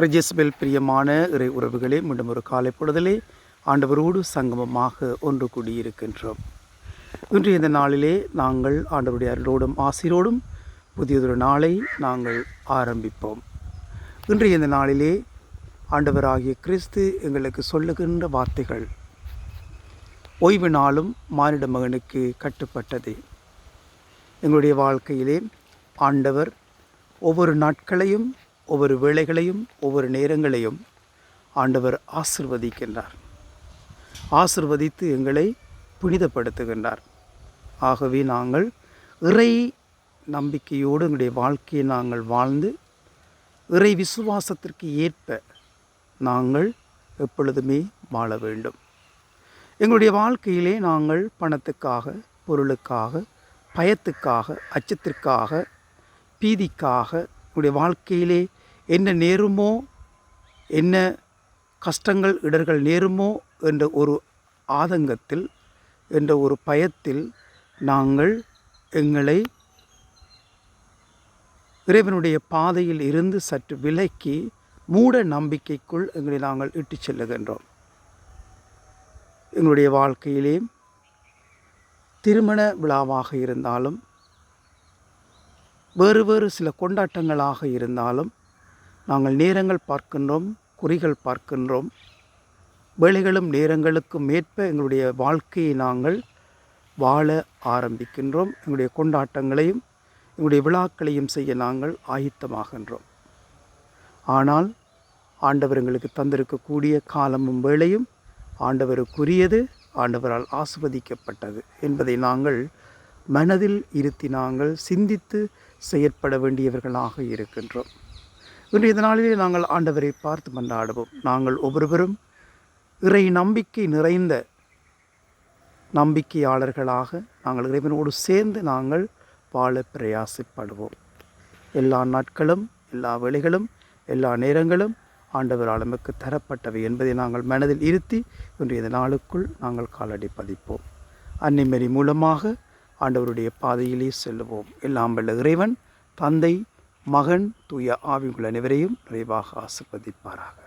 பிரஜேஸ்பெல் பிரியமான இறை உறவுகளே, மீண்டும் ஒரு காலை பொழுதிலே ஆண்டவரோடு சங்கமமாக ஒன்று கூடியிருக்கின்றோம். இன்றைய இந்த நாளிலே நாங்கள் ஆண்டவருடைய அருளோடும் ஆசிரோடும் புதியதொரு நாளை நாங்கள் ஆரம்பிப்போம். இன்றைய இந்த நாளிலே ஆண்டவராகிய கிறிஸ்து எங்களுக்கு சொல்லுகின்ற வார்த்தைகள், ஓய்வு நாளும் மானிட மகனுக்கு கட்டுப்பட்டது. எங்களுடைய வாழ்க்கையிலே ஆண்டவர் ஒவ்வொரு நாட்களையும், ஒவ்வொரு வேளைகளையும், ஒவ்வொரு நேரங்களையும் ஆண்டவர் ஆசிர்வதிக்கின்றார். ஆசிர்வதித்து எங்களை புனிதப்படுத்துகின்றார். ஆகவே நாங்கள் இறை நம்பிக்கையோடு எங்களுடைய வாழ்க்கையை நாங்கள் வாழ்ந்து இறை விசுவாசத்திற்கு ஏற்ப நாங்கள் எப்பொழுதுமே வாழ வேண்டும். எங்களுடைய வாழ்க்கையிலே நாங்கள் பணத்துக்காக, பொருளுக்காக, பயத்துக்காக, அச்சத்திற்காக, பீதிக்காக, எங்களுடைய வாழ்க்கையிலே என்ன நேருமோ, என்ன கஷ்டங்கள் இடர்கள் நேருமோ என்ற ஒரு ஆதங்கத்தில், என்ற ஒரு பயத்தில் நாங்கள் எங்களை இறைவனுடைய பாதையில் இருந்து சற்று விலக்கி மூட நம்பிக்கைக்குள் எங்களை நாங்கள் இட்டு செல்லுகின்றோம். எங்களுடைய வாழ்க்கையிலே திருமண விழாவாக இருந்தாலும், வேறு வேறு சில கொண்டாட்டங்களாக இருந்தாலும் நாங்கள் நேரங்கள் பார்க்கின்றோம், குறிகள் பார்க்கின்றோம். வேளைகளும் நேரங்களுக்கும் ஏற்ப எங்களுடைய வாழ்க்கையை நாங்கள் வாழ ஆரம்பிக்கின்றோம். எங்களுடைய கொண்டாட்டங்களையும் எங்களுடைய விழாக்களையும் செய்ய நாங்கள் ஆயத்தமாகின்றோம். ஆனால் ஆண்டவர் எங்களுக்கு தந்திருக்கக்கூடிய காலமும் வேளையும் ஆண்டவருக்குரியது, ஆண்டவரால் ஆசிர்வதிக்கப்பட்டது என்பதை நாங்கள் மனதில் இருத்தி நாங்கள் சிந்தித்து செயற்பட வேண்டியவர்களாக இருக்கின்றோம். இன்றைய நாளிலே நாங்கள் ஆண்டவரை பார்த்து மன்றாடுவோம். நாங்கள் ஒவ்வொருவரும் இறை நம்பிக்கை நிறைந்த நம்பிக்கையாளர்களாக நாங்கள் இறைவனோடு சேர்ந்து நாங்கள் வாழ பிரயாசப்படுவோம். எல்லா நாட்களும், எல்லா வேளைகளும், எல்லா நேரங்களும் ஆண்டவரால் நமக்கு தரப்பட்டவை என்பதை நாங்கள் மனதில் இருத்தி இன்றைய நாளுக்குள் நாங்கள் காலடி பதிப்போம். அன்னைமரி மூலமாக ஆண்டவருடைய பாதையிலே செல்லுவோம். எல்லாம் வல்ல இறைவன், தந்தை, மகன், தூய ஆவியுள்ள அனைவரையும் நிறைவாக ஆசீர்வதிப்பாராக.